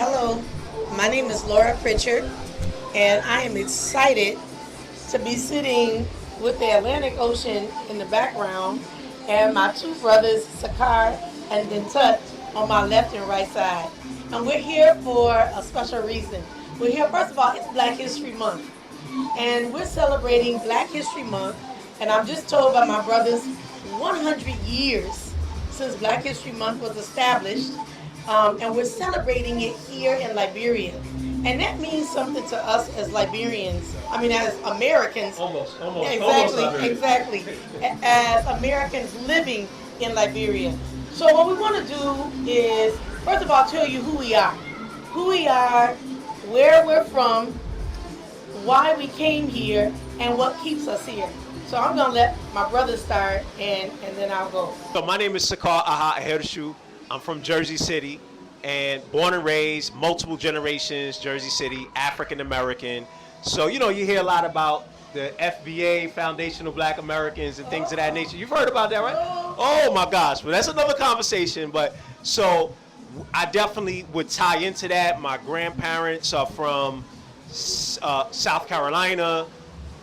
Hello, my name is Laura Pritchard, and I am excited to be sitting with the Atlantic Ocean in the background and my two brothers, Sakar and Dintut, on my left and right side. And we're here for a special reason. We're here, first of all, it's Black History Month, and we're celebrating Black History Month. And I'm just told by my brothers 100 years since Black History Month was established, and we're celebrating it here in Liberia. And that means something to us as Liberians. I mean, as Americans. Almost Exactly, Liberia. exactly. As Americans living in Liberia. So what we want to do is, first of all, tell you who we are, where we're from, why we came here, and what keeps us here. So I'm gonna let my brother start, and then I'll go. So my name is Sakar Aha Ahershu. I'm from Jersey City and born and raised, multiple generations, Jersey City, African American. So, you hear a lot about the FBA, Foundational Black Americans, and things of that nature. You've heard about that, right? Oh my gosh. Well, that's another conversation. But so I definitely would tie into that. My grandparents are from South Carolina,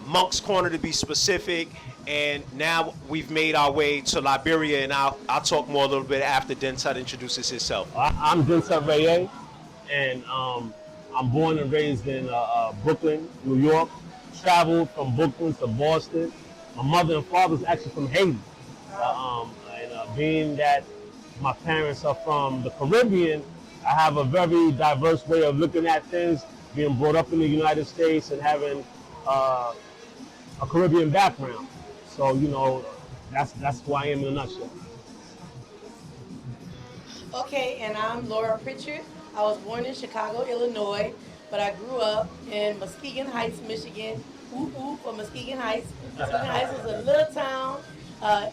Monk's Corner to be specific, and now we've made our way to Liberia, and I'll talk more a little bit after Dentut introduces himself. I'm Vincent Raye, and I'm born and raised in Brooklyn, New York. Traveled from Brooklyn to Boston. My mother and father's actually from Haiti. Being that my parents are from the Caribbean, I have a very diverse way of looking at things, being brought up in the United States and having a Caribbean background. So, that's who I am in a nutshell. Okay, and I'm Laura Pritchard. I was born in Chicago, Illinois, but I grew up in Muskegon Heights, Michigan. Ooh, ooh, for Muskegon Heights. Muskegon Heights is a little town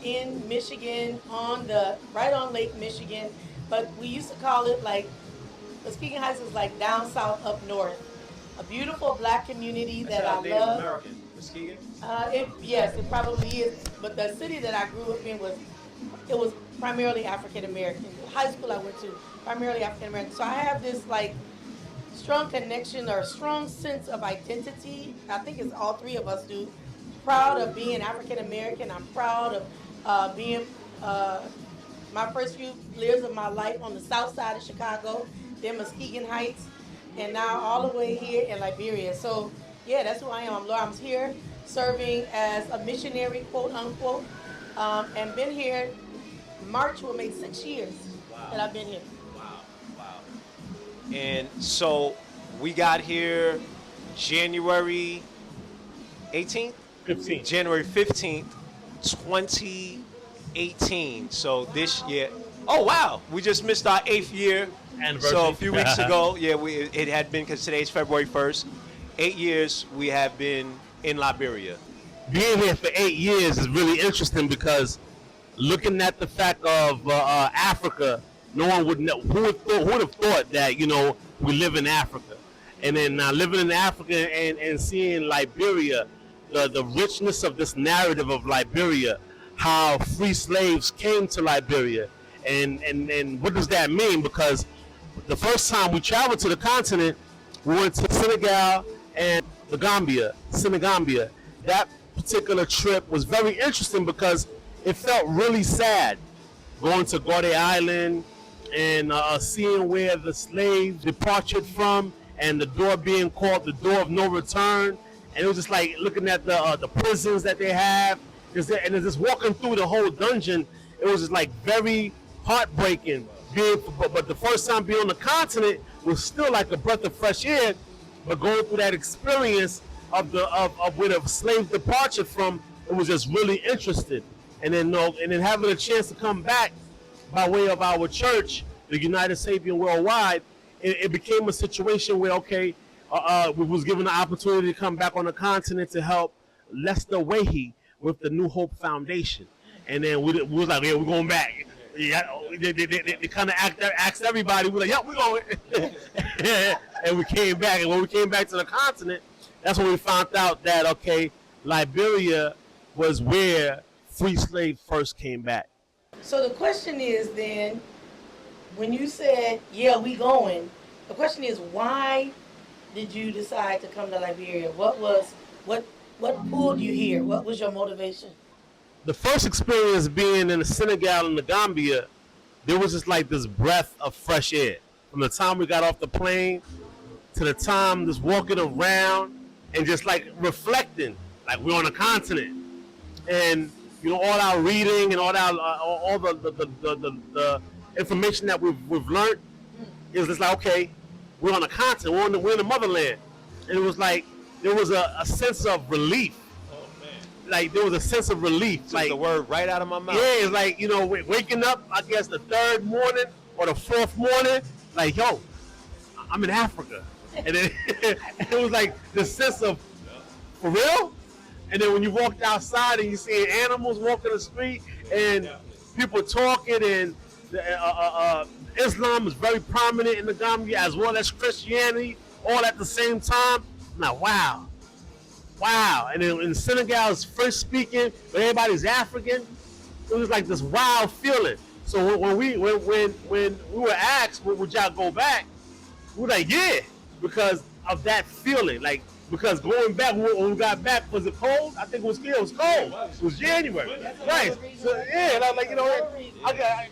in Michigan, right on Lake Michigan, but we used to call it like Muskegon Heights is like down south, up north. A beautiful black community that I love. American. Muskegon? Yes, it probably is. But the city that I grew up in was primarily African American. The high school I went to, primarily African American. So I have this like strong connection or strong sense of identity. I think it's all three of us do. Proud of being African American. I'm proud of being my first few years of my life on the south side of Chicago, then Muskegon Heights, and now all the way here in Liberia. So yeah, that's who I am. I'm Laura. I'm here serving as a missionary, quote unquote, and been here. March will make 6 years that I've been here. Wow, wow. And so we got here January 18th? 15. January 15th, 2018. So this year, oh wow, we just missed our 8th year. Anniversary. So a few weeks ago, yeah, it had been, because today's February 1st, 8 years we have been in Liberia. Being here for 8 years is really interesting because looking at the fact of Africa, no one would know. Who would have thought that we live in Africa, and then living in Africa and seeing Liberia, the richness of this narrative of Liberia, how free slaves came to Liberia, and what does that mean? Because the first time we traveled to the continent, we went to Senegal and the Senegambia. That particular trip was very interesting because it felt really sad going to Gorée Island and seeing where the slaves departed from, and the door being called the door of no return. And it was just like looking at the prisons that they have, and just walking through the whole dungeon. It was just like very heartbreaking. But the first time being on the continent was still like a breath of fresh air. But going through that experience of where the slave departure from, it was just really interesting. And then having a chance to come back by way of our church, the United Sapien Worldwide, it became a situation where we was given the opportunity to come back on the continent to help Lester Wahe with the New Hope Foundation. And then we was like, yeah, we're going back. Yeah, they kind of asked everybody. We were like, yeah, we're going. And we came back. And when we came back to the continent, that's when we found out that, Liberia was where free slaves first came back. So the question is then, when you said, yeah, we going, the question is, why did you decide to come to Liberia? What what pulled you here? What was your motivation? The first experience being in the Senegal and the Gambia, there was just like this breath of fresh air. From the time we got off the plane to the time just walking around and just like reflecting, like we're on a continent. And all our reading and all the information that we've learned is just like, okay, we're on a continent, we're in the motherland. And it was like there was a sense of relief. Like there was a sense of relief. Took like the word right out of my mouth. Yeah, it's like, waking up, I guess the third morning or the fourth morning, like, yo, I'm in Africa. And then it was like the sense of, for real? And then when you walked outside and you see animals walking the street and people talking, and Islam is very prominent in the Gambia as well as Christianity, all at the same time. I'm like, wow. And then in Senegal's first speaking, where everybody's African, it was like this wild feeling. So when we were asked, would y'all go back? We were like, yeah, because of that feeling. Like, because going back, when we got back, was it cold? I think it was cold. It was January. Right. So, yeah, and I was like,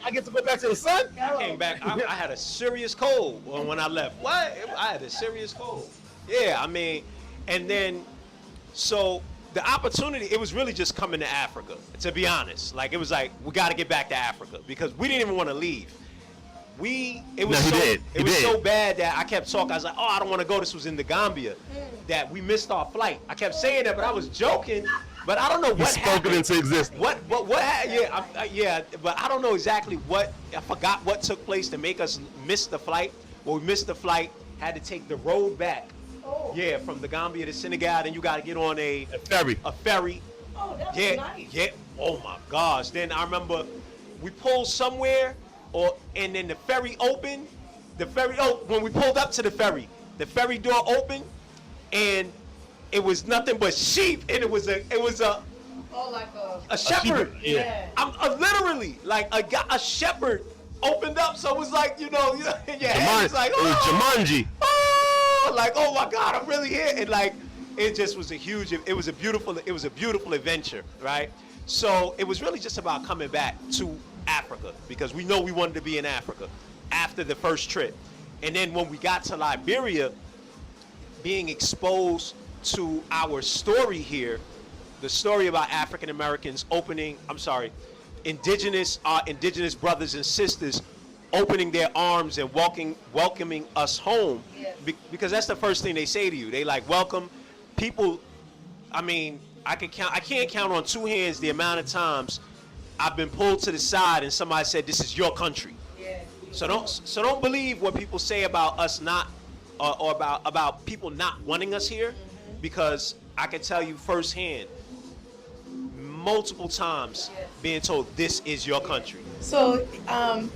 I get to go back to the sun. I came back, I had a serious cold when I left. What? I had a serious cold. Yeah, I mean, and then, so the opportunity, it was really just coming to Africa, to be honest. Like, it was like, we got to get back to Africa because we didn't even want to leave. It was so bad that I kept talking. I was like, oh, I don't want to go. This was in the Gambia, that we missed our flight. I kept saying that, but I was joking. But I don't know what happened. Spoken into existence. What yeah, but I don't know exactly what. I forgot what took place to make us miss the flight. Well, we missed the flight. Had to take the road back. Oh. Yeah, from the Gambia to Senegal, and you got to get on a ferry. A ferry. Oh, that was Yeah, nice. yeah. Oh my gosh. Then I remember we pulled somewhere, and then the ferry opened. When we pulled up to the ferry door opened, and it was nothing but sheep, and it was a Oh, like a shepherd. Yeah. I'm literally like a shepherd opened up, so it was like your head was like, it was Jumanji. Oh, like, oh my God, I'm really here, and like it just was it was a beautiful adventure, right? So it was really just about coming back to Africa because we know we wanted to be in Africa after the first trip, and then when we got to Liberia, being exposed to our story here, the story about African Americans indigenous brothers and sisters opening their arms and welcoming us home. Yes. Because that's the first thing they say to you. They like welcome people. I mean, I can't count on two hands the amount of times I've been pulled to the side and somebody said, "This is your country." Yeah. So don't believe what people say about us not or about people not wanting us here, because I can tell you firsthand, multiple times being told this is your country. So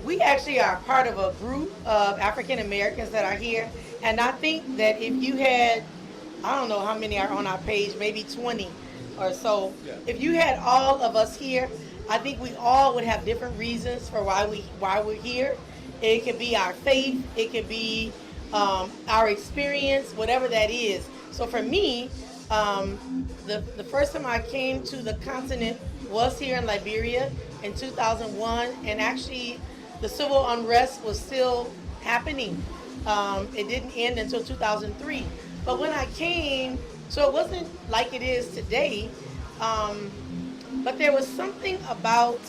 we actually are part of a group of African Americans that are here, and I think that if you had, I don't know how many are on our page, maybe 20 or so. Yeah. If you had all of us here, I think we all would have different reasons for why we're here. It could be our faith, it could be our experience, whatever that is. So for me, the first time I came to the continent was here in Liberia in 2001, and actually the civil unrest was still happening. It didn't end until 2003. But when I came, so it wasn't like it is today, but there was something about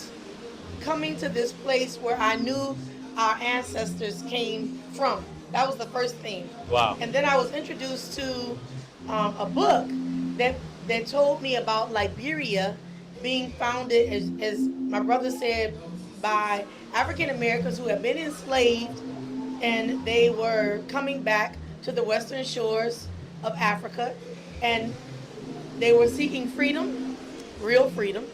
coming to this place where I knew our ancestors came from. That was the first thing. Wow. And then I was introduced to a book that told me about Liberia being founded, as my brother said, by African Americans who had been enslaved, and they were coming back to the western shores of Africa, and they were seeking freedom, real freedom,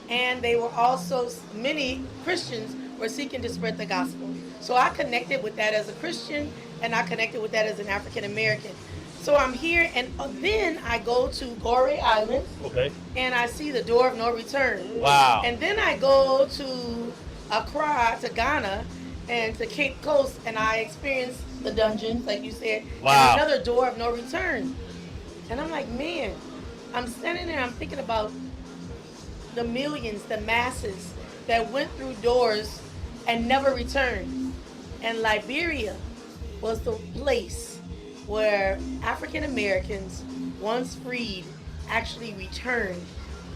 and they were also, many Christians were seeking to spread the gospel. So I connected with that as a Christian, and I connected with that as an African American. So I'm here, and then I go to Gorée Island, Okay. and I see the door of no return. Wow. And then I go to Accra, to Ghana, and to Cape Coast, and I experience the dungeons, like you said, and Wow. another door of no return. And I'm like, man, I'm standing there, I'm thinking about the millions, the masses that went through doors and never returned. And Liberia was the place where African Americans, once freed, actually returned.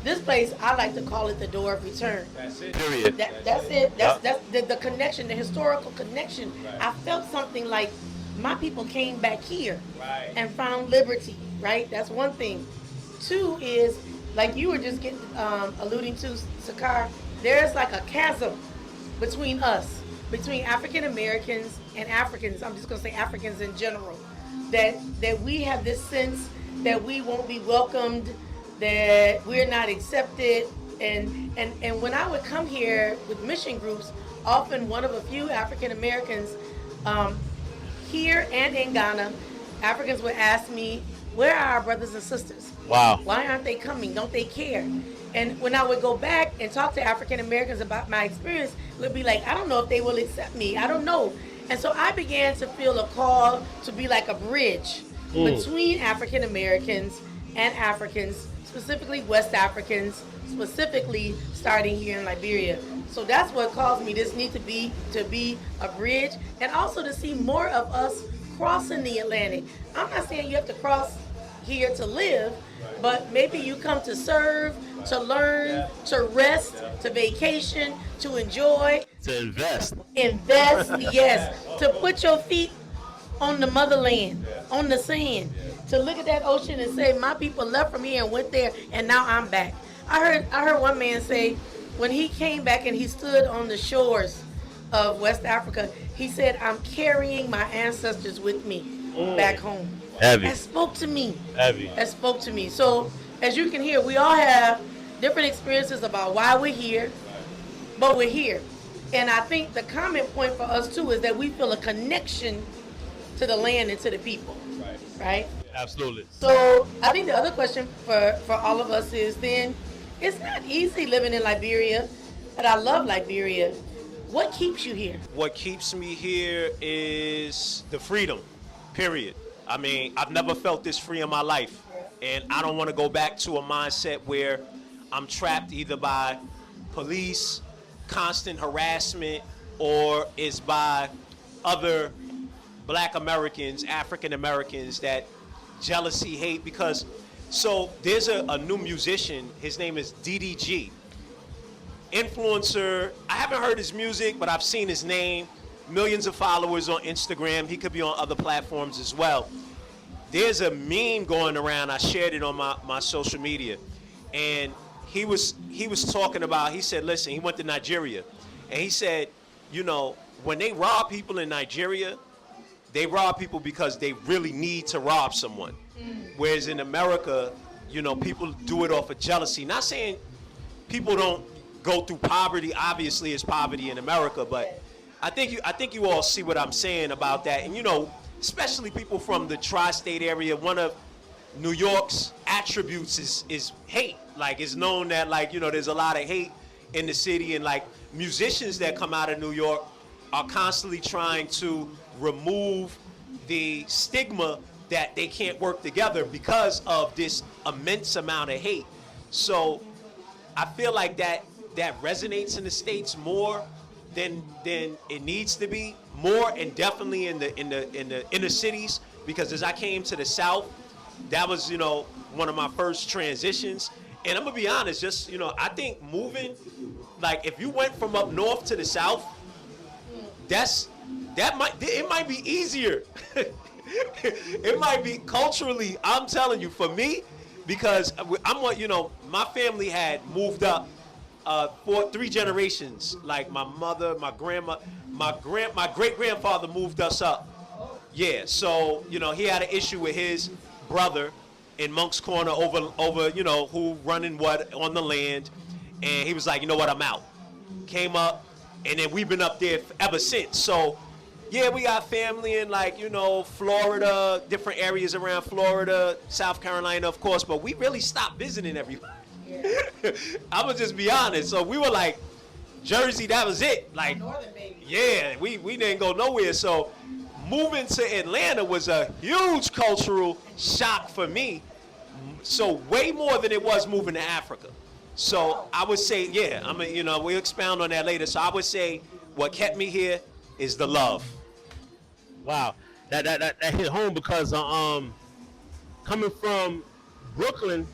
This place, I like to call it the door of return. That's it. Period. That's it. That's Yep. that's the connection, the historical connection. Right. I felt something like my people came back here Right. and found liberty. Right. That's one thing. Two is like you were just getting alluding to, Sakar. There's like a chasm between us, between African Americans and Africans. I'm just gonna say Africans in general. That we have this sense that we won't be welcomed, that we're not accepted. And when I would come here with mission groups, often one of a few African Americans um, here and in Ghana, Africans would ask me, where are our brothers and sisters? Wow. Why aren't they coming? Don't they care? And when I would go back and talk to African Americans about my experience, it would be like, I don't know if they will accept me. I don't know. And so I began to feel a call to be like a bridge between African Americans and Africans, specifically West Africans, specifically starting here in Liberia. So that's what caused me this need to be a bridge, and also to see more of us crossing the Atlantic. I'm not saying you have to cross here to live, but maybe you come to serve, to learn, to rest, to vacation, to enjoy, To invest. invest, yes, to put your feet on the motherland, on the sand, to look at that ocean and say, my people left from here and went there, and now I'm back. I heard one man say, when he came back and he stood on the shores of West Africa, he said, I'm carrying my ancestors with me back home. Heavy. That spoke to me. Heavy. That spoke to me. So, as you can hear, we all have different experiences about why we're here, but we're here. And I think the comment point for us too is that we feel a connection to the land and to the people, right? Absolutely. So I think the other question for all of us is then, it's not easy living in Liberia, but I love Liberia. What keeps you here? What keeps me here is the freedom, period. I mean, I've never felt this free in my life. And I don't want to go back to a mindset where I'm trapped either by police, constant harassment, or it's by other Black Americans, African Americans that jealousy, hate. Because, so there's a new musician, his name is DDG. Influencer, I haven't heard his music, but I've seen his name. Millions of followers on Instagram. He could be on other platforms as well. There's a meme going around. I shared it on my social media. And he was talking about, he said, listen, he went to Nigeria. And he said, you know, when they rob people in Nigeria, they rob people because they really need to rob someone. Whereas in America, you know, people do it off of jealousy. Not saying people don't go through poverty. Obviously, it's poverty in America, but I think you all see what I'm saying about that. And you know, especially people from the tri-state area, one of New York's attributes is hate. Like, it's known that, like, you know, there's a lot of hate in the city, and like musicians that come out of New York are constantly trying to remove the stigma that they can't work together because of this immense amount of hate. So I feel like that resonates in the States more than it needs to be, more, and definitely in the inner cities, because as I came to the South, that was, you know, one of my first transitions. And I'm gonna be honest, just, you know, I think moving, like, if you went from up north to the South, it might be easier. It might be culturally, I'm telling you, for me, because you know, my family had moved up for 3 generations. Like my mother, my grandma, my great grandfather moved us up. Yeah, so you know, he had an issue with his brother in Monk's Corner over you know, who running what on the land, and he was like, you know what, I'm out. Came up, and then we've been up there ever since. So yeah, we got family in, like, you know, Florida, different areas around Florida, South Carolina, of course, but we really stopped visiting everybody. I'm gonna just be honest. So we were like, Jersey, that was it. Like, Northern baby. yeah, we didn't go nowhere. So moving to Atlanta was a huge cultural shock for me. So way more than it was moving to Africa. So I would say, yeah, I mean, we'll expound on that later. So I would say what kept me here is the love. Wow, that hit home because coming from Brooklyn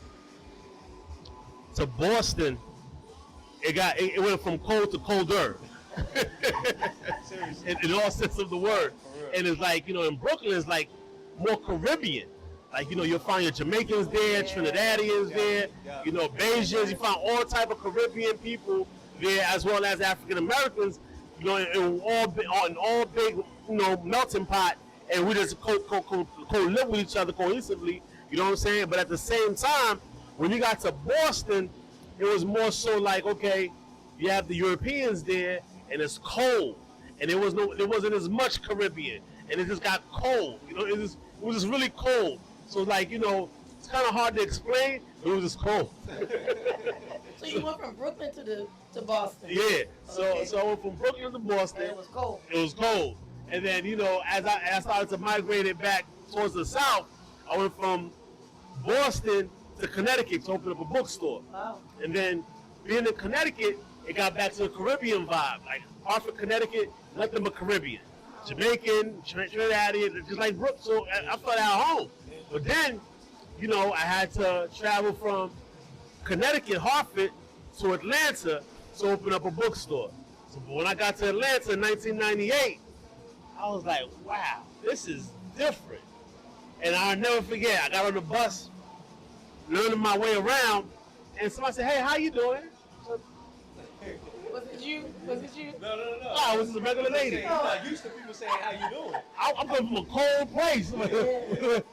to Boston, it went from cold to colder. in all sense of the word. And it's like, in Brooklyn it's like more Caribbean. Like, you'll find your Jamaicans there, Trinidadians there, Bajans, you find all type of Caribbean people there as well as African Americans, in all big, melting pot, and we just co-live with each other cohesively, you know what I'm saying? But at the same time, when you got to Boston, it was more so like, okay, you have the Europeans there, and it's cold, and there wasn't as much Caribbean, and it just got cold. It was just really cold. So like, it's kind of hard to explain, but it was just cold. So you went from Brooklyn to Boston? Yeah. Okay. So I went from Brooklyn to Boston. And it was cold. It was cold, and then as I started to migrate it back towards the south, I went from Boston to Connecticut to open up a bookstore. Wow. And then being in Connecticut, it got back to the Caribbean vibe. Like Hartford, Connecticut, nothing but Caribbean. Jamaican, Trinidadian, just like Brooklyn. So I felt at home. But then, I had to travel from Connecticut, Hartford, to Atlanta to open up a bookstore. So when I got to Atlanta in 1998, I was like, wow, this is different. And I'll never forget, I got on the bus, learning my way around, and somebody said, hey, how you doing? Was it you? No. Oh, it was a regular lady. You're not used to people saying, how you doing? I'm coming from a cold place.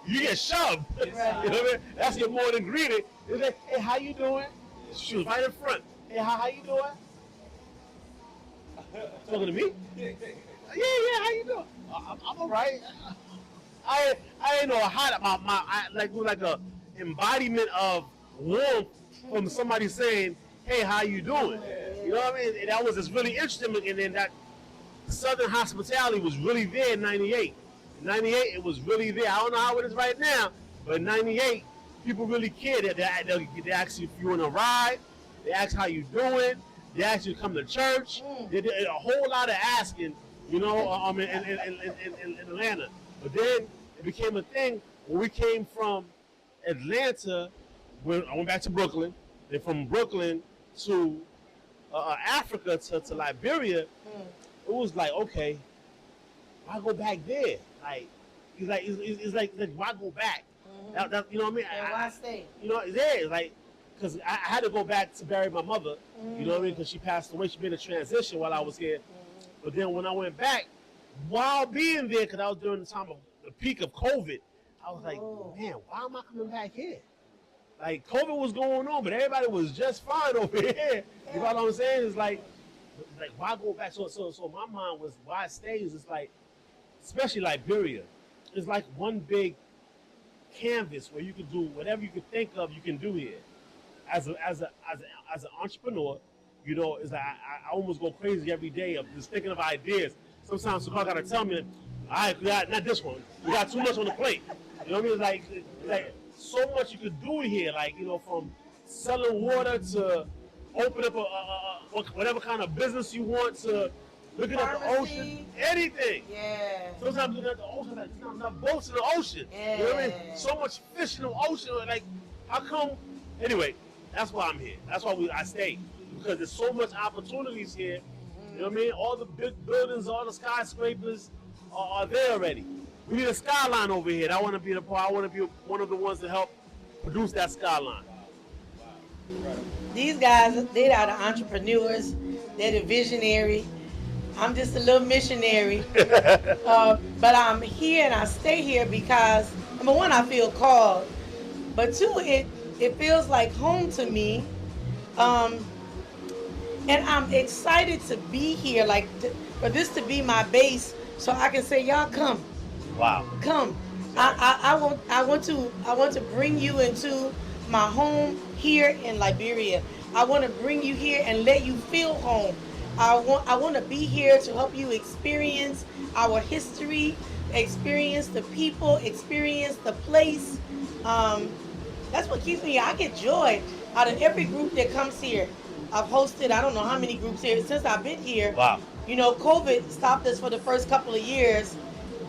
You get shoved. Right. You know what I mean? That's your morning greeting. It's like, hey, how you doing? She was right in front. Hey, how you doing? Talking to me? Yeah, how you doing? I'm all right. I ain't know how like a embodiment of warmth from somebody saying, hey, how you doing? You know what I mean? And that was just really interesting. And then that Southern hospitality was really there in 98. In 98, it was really there. I don't know how it is right now, but in 98, people really cared. They ask you if you want to ride. They ask how you doing. They ask you to come to church. They did a whole lot of asking, in Atlanta. But then it became a thing when we came from Atlanta. I went back to Brooklyn. Then from Brooklyn to Africa to Liberia, it was like, okay, why go back there? Like, it's like why go back? That, you know what I mean? And why stay? It's like, because I had to go back to bury my mother, you know what I mean? Because she passed away. She made a transition while I was here. But then when I went back, while being there, because I was during the time of the peak of COVID, I was like, man, why am I coming back here? Like, COVID was going on, but everybody was just fine over here. You know what I'm saying? It's like why go back? So my mind was, why stays? It's like, especially Liberia, it's like one big canvas where you can do whatever you can think of, you can do here. As an entrepreneur, it's like I almost go crazy every day of just thinking of ideas. Sometimes Sakar gotta tell me, all right, not this one. We got too much on the plate. You know what I mean? It's like so much you could do here, from selling water to open up a whatever kind of business you want, to looking at the ocean, anything. Yeah. Sometimes looking at the ocean, like, there's not enough boats in the ocean. Yeah. You know what I mean? So much fish in the ocean. Like, how come? Anyway, that's why I'm here. That's why I stay, because there's so much opportunities here. You know what I mean? All the big buildings, all the skyscrapers are there already. We need a skyline over here. I want to be the part. I want to be one of the ones to help produce that skyline. These guys, they are the entrepreneurs. They're the visionary. I'm just a little missionary. But I'm here and I stay here because, number one, I feel called. But two, it feels like home to me. And I'm excited to be here, for this to be my base, so I can say, y'all come. Wow. Come. I want to bring you into my home here in Liberia. I want to bring you here and let you feel home. I want to be here to help you experience our history experience the people, experience the place. Um, that's what keeps me here. I get joy out of every group that comes here. I've hosted I don't know how many groups here since I've been here. Wow. You know, COVID stopped us for the first couple of years,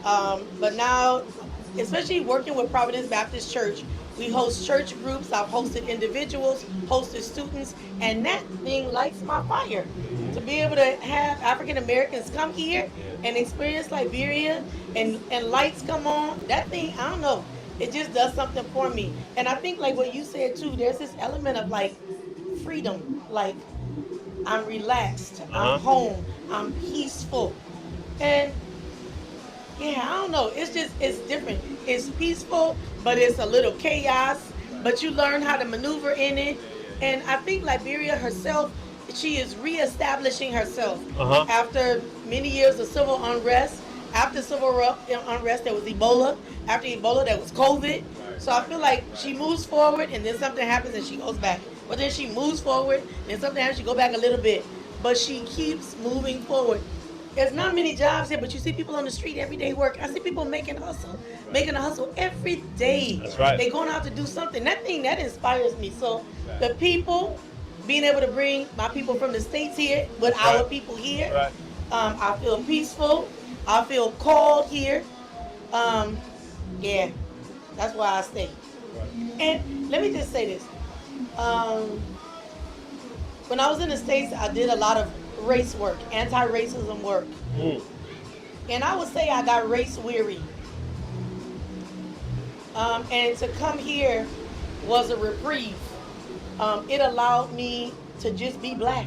but now, especially working with Providence Baptist Church, we host church groups. I've hosted individuals, hosted students, and that thing lights my fire. To be able to have African Americans come here and experience Liberia and lights come on, that thing, I don't know, it just does something for me. And I think like what you said too, there's this element of like freedom, like I'm relaxed, I'm home, I'm peaceful. And yeah, I don't know. It's just it's different. It's peaceful, but it's a little chaos. But you learn how to maneuver in it. And I think Liberia herself, she is reestablishing herself after many years of civil unrest. After unrest, there was Ebola. After Ebola, there was COVID. So I feel like she moves forward, and then something happens, and she goes back. But then she moves forward, and something happens, she go back a little bit. But she keeps moving forward. There's not many jobs here, but you see people on the street every day work. I see people making a hustle every day. That's right. They're going out to do something. That thing, that inspires me. So the people, being able to bring my people from the States here with our people here, I feel peaceful. I feel called here. Yeah, that's why I stay. And let me just say this. When I was in the States, I did a lot of race work, anti-racism work. And I would say I got race weary. And to come here was a reprieve. It allowed me to just be black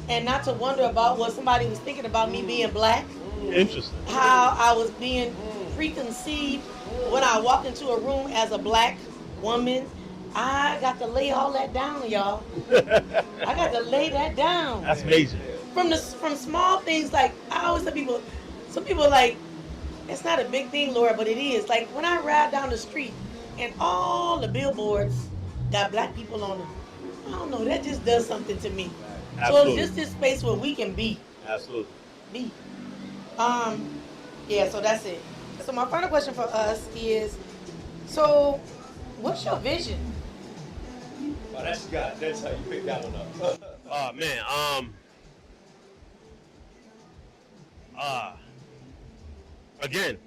and not to wonder about what somebody was thinking about me being black. Interesting. How I was being preconceived when I walked into a room as a black woman. I got to lay all that down, y'all. I got to lay that down. That's amazing. From small things, like I always tell people, some people are like, it's not a big thing, Laura, but it is. Like when I ride down the street and all the billboards got black people on them, I don't know, that just does something to me. Absolutely. So it's just this space where we can be. Absolutely. Be. Yeah, so that's it. So my final question for us is, so what's your vision? Oh, that's how you pick that one up. Oh man, again,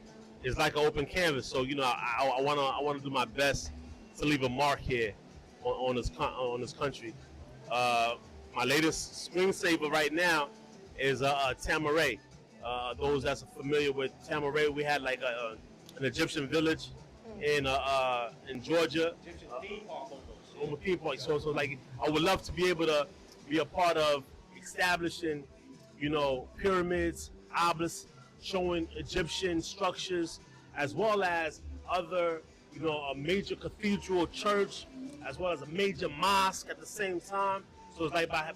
it's like an open canvas. So you know, I wanna do my best to leave a mark here on this country. My latest screensaver right now is Tamaray. Those that's familiar with Tamaray, we had like an Egyptian village in Georgia. Theme park. So like I would love to be able to be a part of establishing, you know, pyramids, obelisks, showing Egyptian structures, as well as other, you know, a major cathedral church, as well as a major mosque at the same time. So it's like by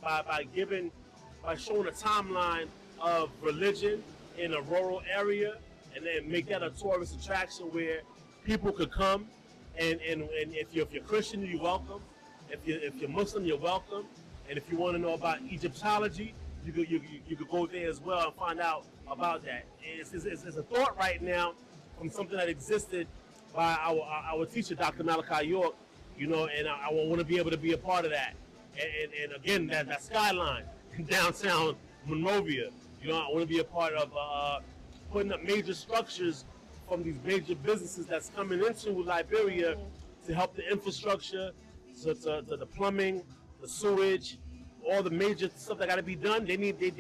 showing a timeline of religion in a rural area, and then make that a tourist attraction where people could come. And if you're Christian, you're welcome. If you're Muslim, you're welcome. And if you want to know about Egyptology, you could go there as well and find out about that. It's a thought right now from something that existed by our teacher, Dr. Malachi York. You know, and I want to be able to be a part of that. And again, that skyline in downtown Monrovia. You know, I want to be a part of putting up major structures from these major businesses that's coming into Liberia to help the infrastructure, to the plumbing, the sewage, all the major stuff that got to be done. They need a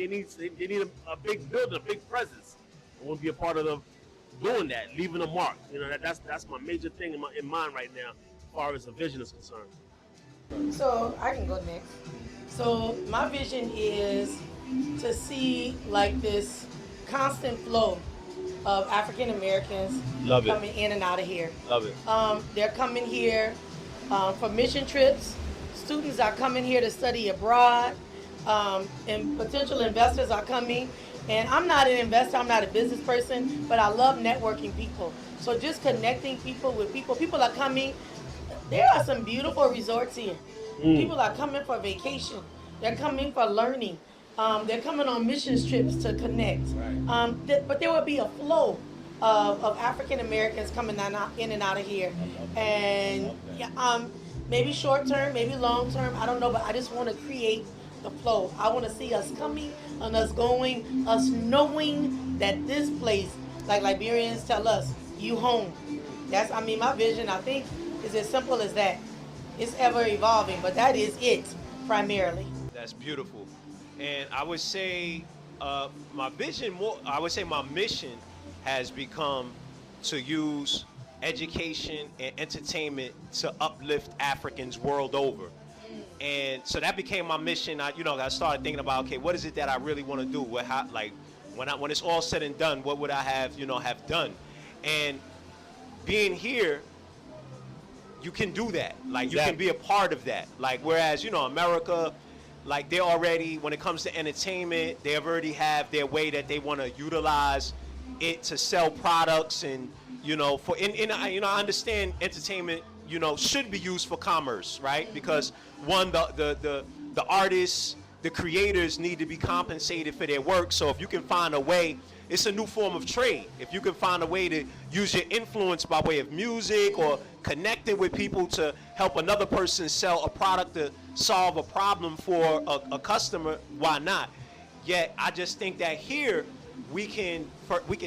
big building, a big presence. I want to be a part of doing that, leaving a mark. You know, that's my major thing in mind right now, as far as the vision is concerned. So I can go next. So my vision is to see like this constant flow of African Americans coming in and out of here. Love it. They're coming here for mission trips. Students are coming here to study abroad, and potential investors are coming. And I'm not an investor, I'm not a business person, but I love networking people. So just connecting people with people. People are coming. There are some beautiful resorts here. People are coming for vacation. They're coming for learning. They're coming on missions trips to connect. But there will be a flow. of African Americans coming in and out of here, and yeah, maybe short term, maybe long term, I don't know, but I just want to create the flow. I want to see us coming and us going, us knowing that this place, like Liberians tell us, you home. That's, I mean, my vision, I think, is as simple as that. It's ever evolving, but that is it primarily. That's beautiful. And I would say my vision, more, I would say my mission has become to use education and entertainment to uplift Africans world over. And so that became my mission. I started thinking about, okay, what is it that I really want to do? Like, when it's all said and done, what would I have done? And being here, you can do that. Like, you can be a part of that. Like, whereas, America, like, they're already, when it comes to entertainment, they already have their way that they want to utilize it to sell products. And, I understand entertainment, should be used for commerce, right? Because one, the artists, the creators need to be compensated for their work. So if you can find a way, it's a new form of trade. If you can find a way to use your influence by way of music or connecting with people to help another person sell a product to solve a problem for a customer, why not? Yet I just think that here we can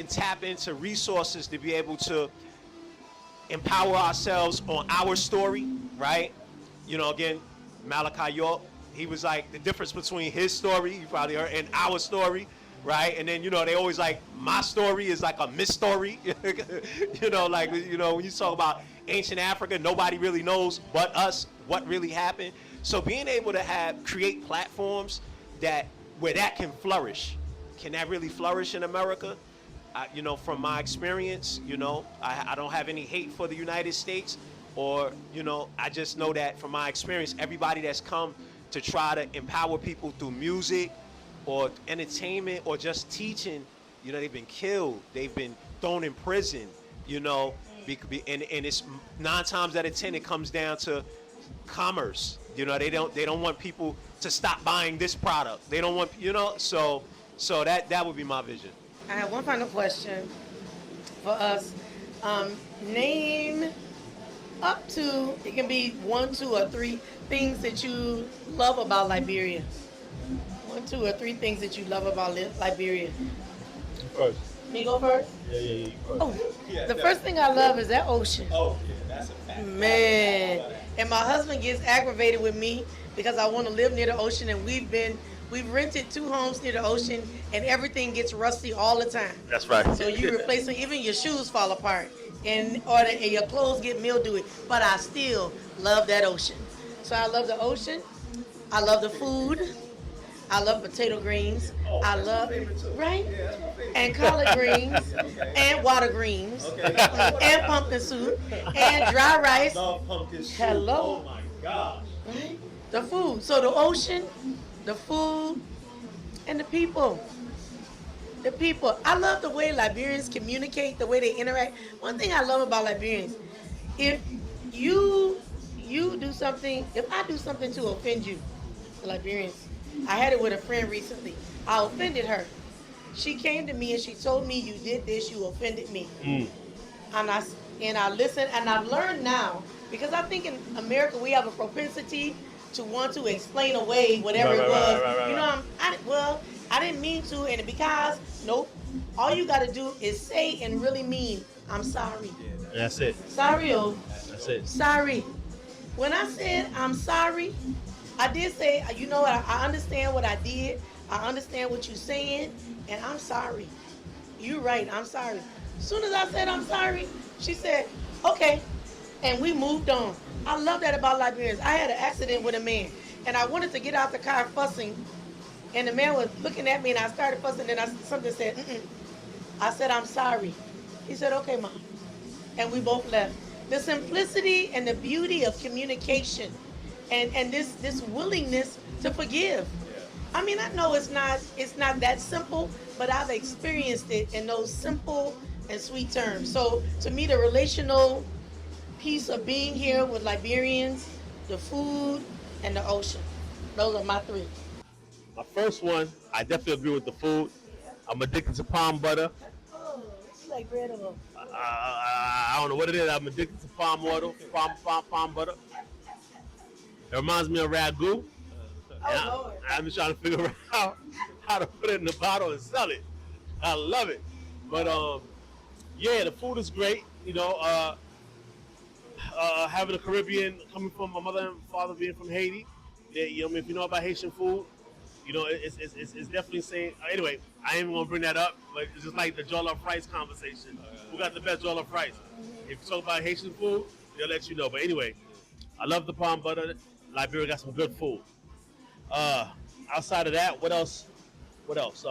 tap into resources to be able to empower ourselves on our story, right? Again, Malachi York, he was like the difference between his story, you probably heard, and our story, right? And then, they always like, my story is like a mystery. When you talk about ancient Africa, nobody really knows but us what really happened. So being able to create platforms where that can flourish. Can that really flourish in America? From my experience, I don't have any hate for the United States, or, I just know that from my experience, everybody that's come to try to empower people through music or entertainment or just teaching, they've been killed, they've been thrown in prison, and it's 9 times out of 10 it comes down to commerce. They don't want people to stop buying this product. They don't want, so that would be my vision. I have one final question for us. Name up to, it can be 1, 2, or 3 things that you love about Liberia. 1, 2, or 3 things that you love about Liberia. First. Me go first? Yeah, you first. Oh, the first thing I love is that ocean. Oh, yeah, that's a fact. Man. And my husband gets aggravated with me because I want to live near the ocean, and we've rented 2 homes near the ocean, and everything gets rusty all the time. That's right. So you replace them, even your shoes fall apart, and your clothes get mildewy. But I still love that ocean. So I love the ocean. I love the food. I love potato greens. I love, right? And collard greens, and water greens, and pumpkin soup, and dry rice. Love pumpkin soup. Hello. Oh my gosh. Right? The food. So the ocean, the food, and the people. The people. I love the way Liberians communicate, the way they interact. One thing I love about Liberians, if you do something, if I do something to offend you, the Liberians, I had it with a friend recently. I offended her. She came to me and she told me, you did this, you offended me. And I listened, and I've learned now, because I think in America we have a propensity to want to explain away whatever it was. Right. I didn't mean to, and because, nope. All you got to do is say and really mean, I'm sorry. That's it. Sorry, That's it. sorry. When I said I'm sorry, I did say, I understand what I did. I understand what you're saying, and I'm sorry. You're right, I'm sorry. As soon as I said I'm sorry, she said, okay. And we moved on. I love that about Liberians. I had an accident with a man, and I wanted to get out the car fussing, and the man was looking at me, and I started fussing, and something said, I said, I'm sorry. He said, okay, Mom. And we both left. The simplicity and the beauty of communication, and this willingness to forgive. I mean, I know it's not that simple, but I've experienced it in those simple and sweet terms. So to me, the relational piece of being here with Liberians, the food, and the ocean. Those are my 3. My first one, I definitely agree with the food. I'm addicted to palm butter. Oh, like bread or? I don't know what it is. I'm addicted to palm oil, palm butter. It reminds me of ragu. Oh Lord. I'm just trying to figure out how to put it in the bottle and sell it. I love it. But yeah, the food is great. You know, having a Caribbean coming from my mother and father being from Haiti. You know, if you know about Haitian food, you know, it's definitely saying. Anyway, I ain't even gonna bring that up, but it's just like the jollof rice conversation. Who got the best jollof rice? If you talk about Haitian food, they'll let you know. But anyway, I love the palm butter. Liberia got some good food. Outside of that, what else? What else?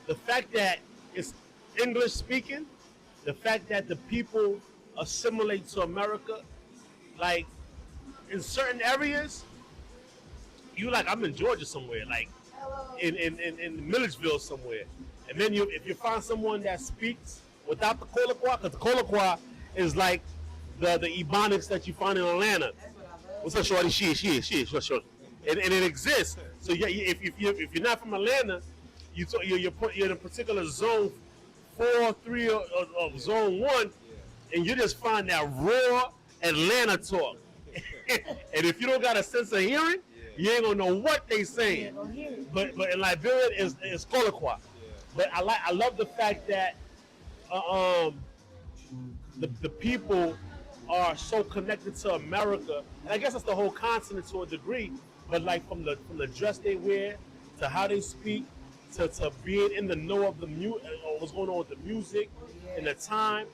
The fact that it's English speaking, the fact that the people assimilate to America, like in certain areas, you like I'm in Georgia somewhere, like in Milledgeville somewhere, and then if you find someone that speaks without the Colloqua, because the Colloqua is like the Ebonics that you find in Atlanta. What's up, shorty? She is, shorty. And it exists. So yeah, if you're not from Atlanta, you're in a particular zone 4, 3, or zone 1, and you just find that raw Atlanta talk. And if you don't got a sense of hearing, you ain't gonna know what they saying. But in Liberia, it's Colloqua. But I love the fact that the people are so connected to America, and I guess that's the whole continent to a degree. But like from the dress they wear to how they speak to being in the know of the what's going on with the music and the time,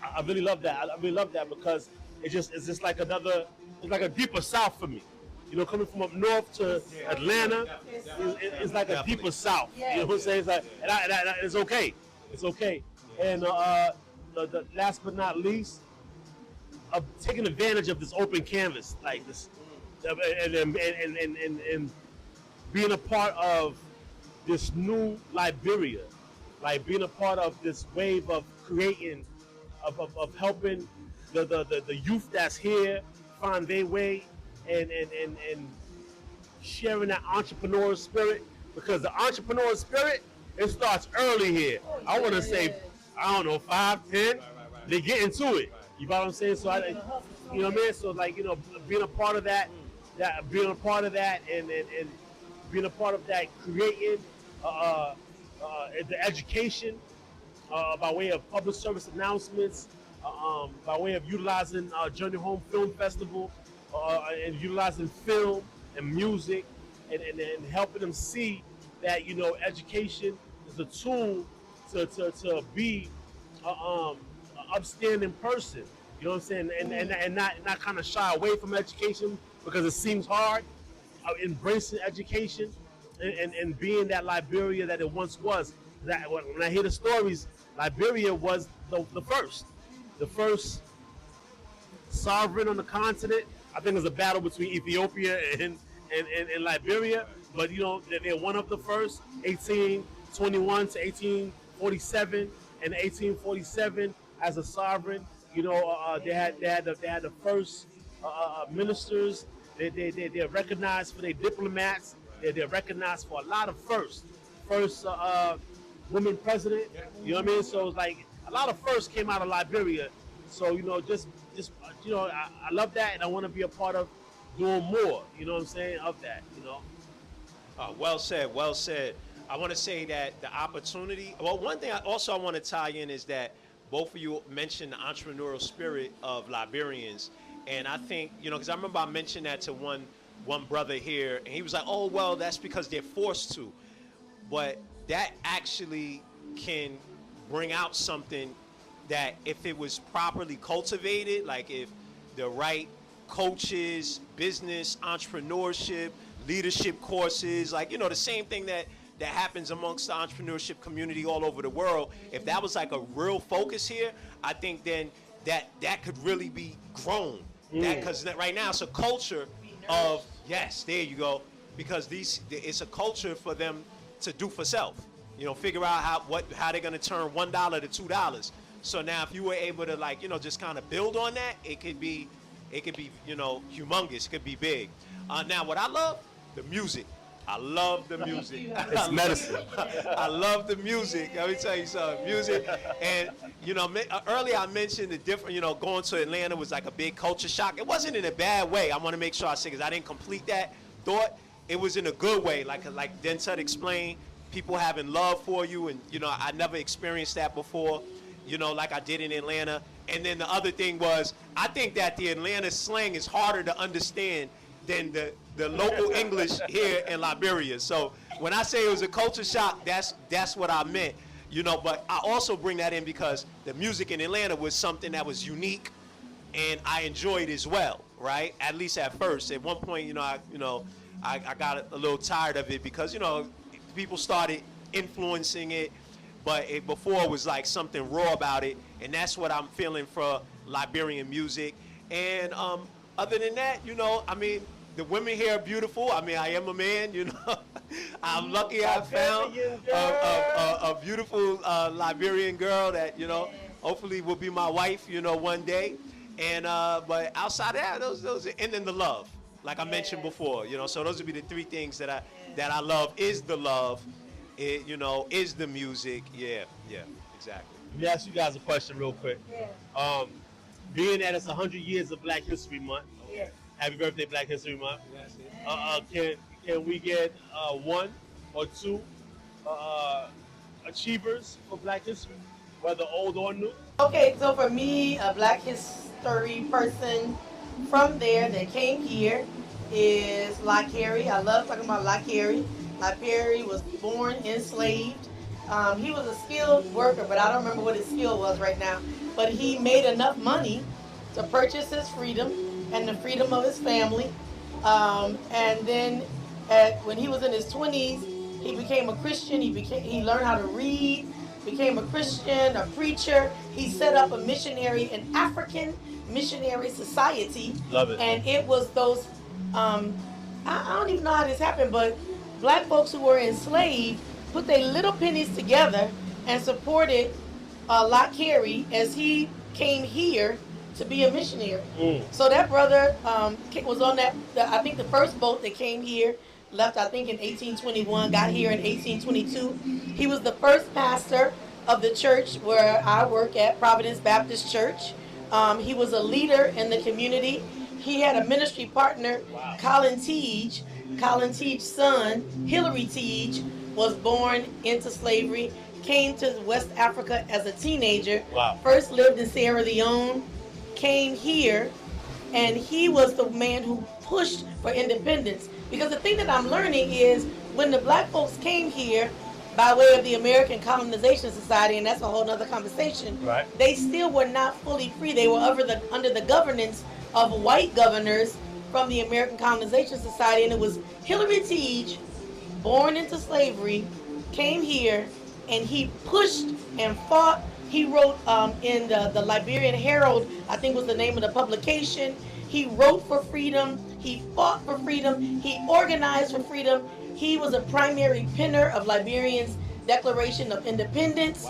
I really love that. I really love that because it's just like it's like a deeper South for me. You know, coming from up north to Atlanta, it's like a deeper South. You know what I'm saying? It's like, and it's okay. It's okay. And the last but not least, of taking advantage of this open canvas, like this, and being a part of this new Liberia, like being a part of this wave of creating, of helping the youth that's here find their way and sharing that entrepreneurial spirit, because the entrepreneurial spirit, it starts early here. I want to say, I don't know, 5, 10, they get into it. You know what I'm saying? So you know what I mean? So like, you know, being a part of that, and being a part of that creating the education by way of public service announcements, by way of utilizing Journey Home Film Festival, and utilizing film and music, and helping them see that, you know, education is a tool to be an upstanding person. You know what I'm saying? And not kind of shy away from education because it seems hard. Embracing education and being that Liberia that it once was. That when I hear the stories, Liberia was the first sovereign on the continent. I think it was a battle between Ethiopia and Liberia, but you know they're one of the first. 1821 to 1847, and 1847 as a sovereign. You know, they had the first ministers. They're recognized for their diplomats. They're recognized for a lot of first women president. You know what I mean? So it's like a lot of firsts came out of Liberia. So you know, just you know, I love that, and I want to be a part of doing more. You know what I'm saying, of that. You know. Well said. Well said. I want to say that the opportunity. Well, one thing I want to tie in is that both of you mentioned the entrepreneurial spirit of Liberians, and I think, you know, because I remember I mentioned that to one brother here, and he was like, "Oh, well, that's because they're forced to," but that actually can bring out something that if it was properly cultivated, like if the right coaches, business, entrepreneurship, leadership courses, like, you know, the same thing that happens amongst the entrepreneurship community all over the world. If that was like a real focus here, I think then that could really be grown. Because right now it's a culture of, yes, there you go, because it's a culture for them to do for self. You know, figure out how they're gonna turn $1 to $2. So now if you were able to, like, you know, just kind of build on that, it could be, you know, humongous. It could be big. Now what I love, the music. I love the music. It's medicine. I love the music. Let me tell you something. Music, and earlier I mentioned the different. Going to Atlanta was like a big culture shock. It wasn't in a bad way. I want to make sure I say because I didn't complete that thought. It was in a good way. Like Denset explained, people having love for you, and I never experienced that before. Like I did in Atlanta. And then the other thing was, I think that the Atlanta slang is harder to understand than the local English here in Liberia. So when I say it was a culture shock, that's what I meant. But I also bring that in because the music in Atlanta was something that was unique, and I enjoyed as well, right? At least at first. At one point, I got a little tired of it because people started influencing it. But before it was like something raw about it, and that's what I'm feeling for Liberian music. And other than that, the women here are beautiful. I am a man, I'm lucky I found a beautiful Liberian girl that, hopefully will be my wife, one day. And but outside of that, those and then the love, like I mentioned before, So those would be the three things that I love. Is the love. Is the music. Yeah, exactly. Let me ask you guys a question real quick. Yeah. Being that it's 100 years of Black History Month, Yeah. happy birthday Black History Month. Can we get one or two achievers for Black History, whether old or new? Okay, so for me, a Black history person from there that came here is La Carey. I love talking about La Carey. La Carey was born enslaved. He was a skilled worker, but I don't remember what his skill was right now. But he made enough money to purchase his freedom and the freedom of his family. And then when he was in his 20s, he became a Christian. He learned how to read, became a Christian, a preacher. He set up a missionary, an African missionary society. Love it. And it was those, I don't even know how this happened, but Black folks who were enslaved put their little pennies together and supported Lot Carey as he came here to be a missionary. So that brother was on I think the first boat that came here, left I think in 1821, got here in 1822. He was the first pastor of the church where I work at, Providence Baptist Church. He was a leader in the community. He had a ministry partner, Colin Teague. Colin Teague's son, Hillary Teague, was born into slavery, came to West Africa as a teenager, first lived in Sierra Leone, came here, and he was the man who pushed for independence. Because the thing that I'm learning is when the Black folks came here by way of the American Colonization Society, and that's a whole other conversation, they still were not fully free. They were under the governance of white governors from the American Colonization Society, and it was Hillary Teague, born into slavery, came here, and he pushed and fought. He wrote in the Liberian Herald, I think was the name of the publication. He wrote for freedom. He fought for freedom. He organized for freedom. He was a primary penner of Liberians' Declaration of Independence.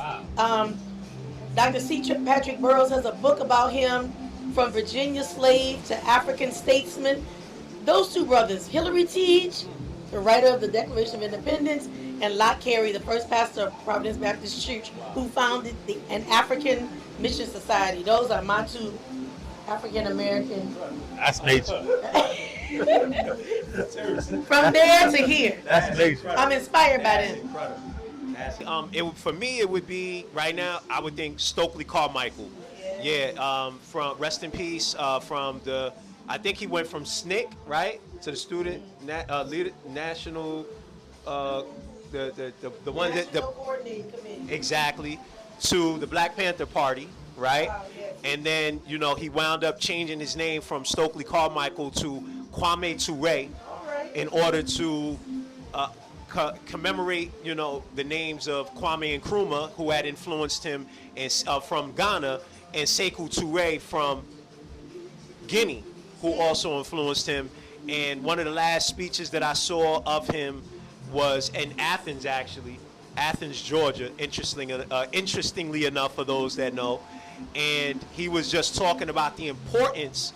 Dr. C. Patrick Burroughs has a book about him, From Virginia Slave to African Statesman. Those two brothers, Hillary Teague, the writer of the Declaration of Independence, and Lot Carey, the first pastor of Providence Baptist Church, who founded an African Mission Society. Those are my two African American. That's nature. From there to here. That's nature. I'm inspired by them. For me, it would be right now. I would think Stokely Carmichael. Yeah. From rest in peace. From the, I think he went from SNCC, right, to the student national. The one that National Coordinating Committee. exactly to the Black Panther Party, right? Wow, yes. And then he wound up changing his name from Stokely Carmichael to Kwame Ture Right. in order to commemorate the names of Kwame Nkrumah, who had influenced him from Ghana, and Sekou Touré from Guinea, who also influenced him. And one of the last speeches that I saw of him was in Athens, actually, Athens, Georgia, interestingly enough for those that know. And he was just talking about the importance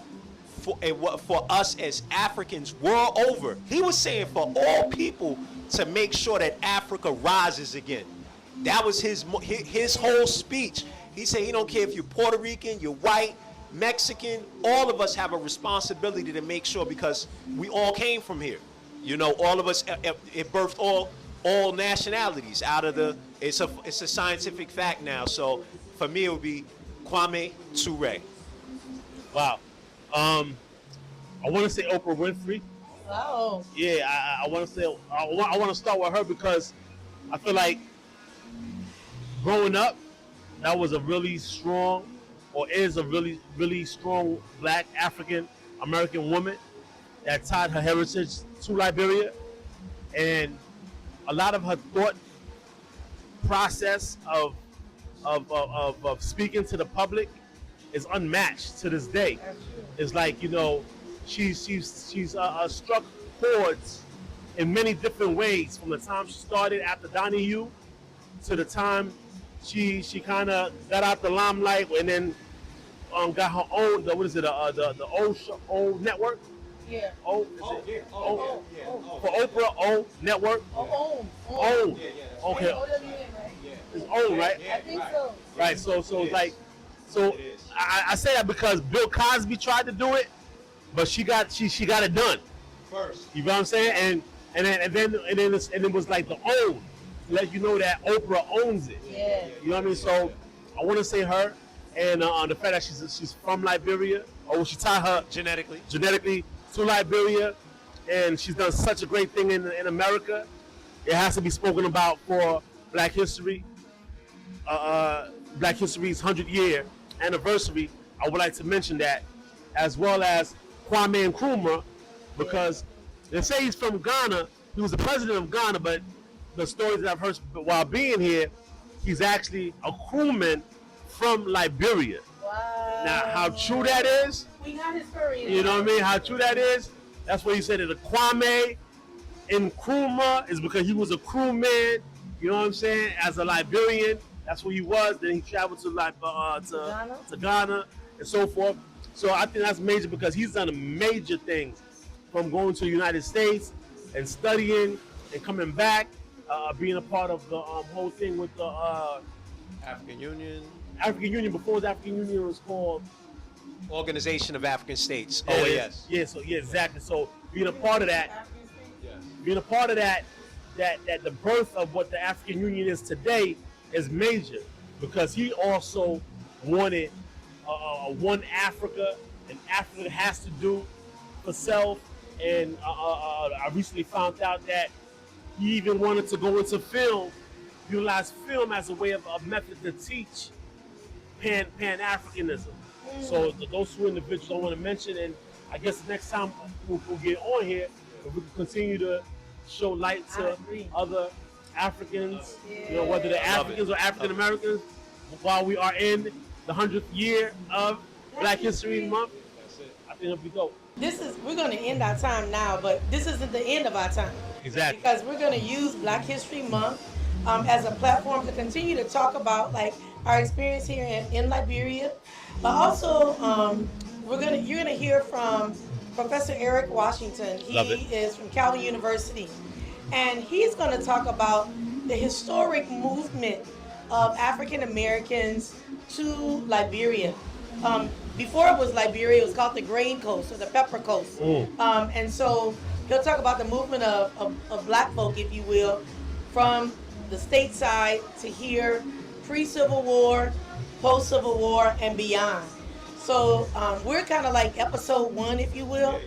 for us as Africans world over. He was saying for all people to make sure that Africa rises again. That was his whole speech. He said he don't care if you're Puerto Rican, you're white, Mexican, all of us have a responsibility to make sure, because we all came from here. You know, all of us, it birthed all nationalities out of the, it's a scientific fact now. So for me, it would be Kwame Ture. Wow. I want to say Oprah Winfrey. Wow. Yeah, I want to say I want to start with her because I feel like growing up, that was a really strong, or is a really, really strong Black African American woman that tied her heritage to Liberia, and a lot of her thought process of speaking to the public is unmatched to this day. It's like, you know, she's struck chords in many different ways, from the time she started after Donahue to the time she kind of got out the limelight, and then got her own, the old network. Yeah. For Oprah, old network. Oh, Own. Okay. OWN, right? It's own, right? I think so. Right. So like, so I say that because Bill Cosby tried to do it, but she got it done First. You know what I'm saying? And then it was like the own, to let you know that Oprah owns it. Yeah. You know what I mean? So I want to say her, and the fact that she's from Liberia, or she tied her Genetically to Liberia, and she's done such a great thing in America. It has to be spoken about for Black History. Black History's 100-year anniversary. I would like to mention that, as well as Kwame Nkrumah, because they say he's from Ghana. He was the president of Ghana, but the stories that I've heard while being here, he's actually a crewman from Liberia. Wow. Now, how true that is, We got his story. you know what I mean? How true that is, that's what he said that the Kwame Nkrumah is because he was a crewman, you know what I'm saying, as a Liberian. That's where he was. Then he traveled to Ghana and so forth. So I think that's major because he's done major things, from going to the United States and studying and coming back, being a part of the whole thing with the African Union. Before the African Union was called Organization of African States. Yeah, OAS. Yeah, so yeah, exactly. So being a part of that, that the birth of what the African Union is today is major, because he also wanted one Africa, and Africa has to do for self. And I recently found out that he even wanted to go into film, utilize film as a way of a method to teach Pan-Africanism. So those two individuals I want to mention, and I guess the next time we'll get on here, if we can continue to show light to other Africans, you know, whether they're Africans or African Americans, while we are in the 100th year of Black History Month. I think it'll be dope. We're going to end our time now, but this isn't the end of our time. Exactly. Because we're going to use Black History Month as a platform to continue to talk about like our experience here in Liberia, but also you're gonna hear from Professor Eric Washington. He is from Calvin University, and he's going to talk about the historic movement of African Americans to Liberia. Before it was Liberia, it was called the Grain Coast or the Pepper Coast. And so he'll talk about the movement of black folk, if you will, from the stateside to here, pre-Civil War, post-Civil War, and beyond. So we're kind of like episode 1, if you will.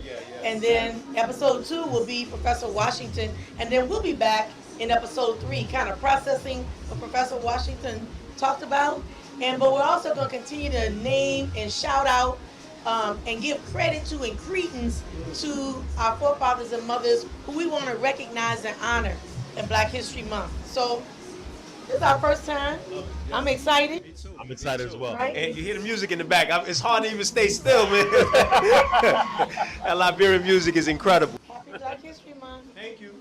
And then episode 2 will be Professor Washington. And then we'll be back in episode 3, kind of processing what Professor Washington talked about. But we're also going to continue to name and shout out and give credit to and credence to our forefathers and mothers who we want to recognize and honor in Black History Month. So this is our first time. I'm excited. I'm excited as well. Right? And you hear the music in the back. It's hard to even stay still, man. That Liberian music is incredible. Happy Black History Month. Thank you.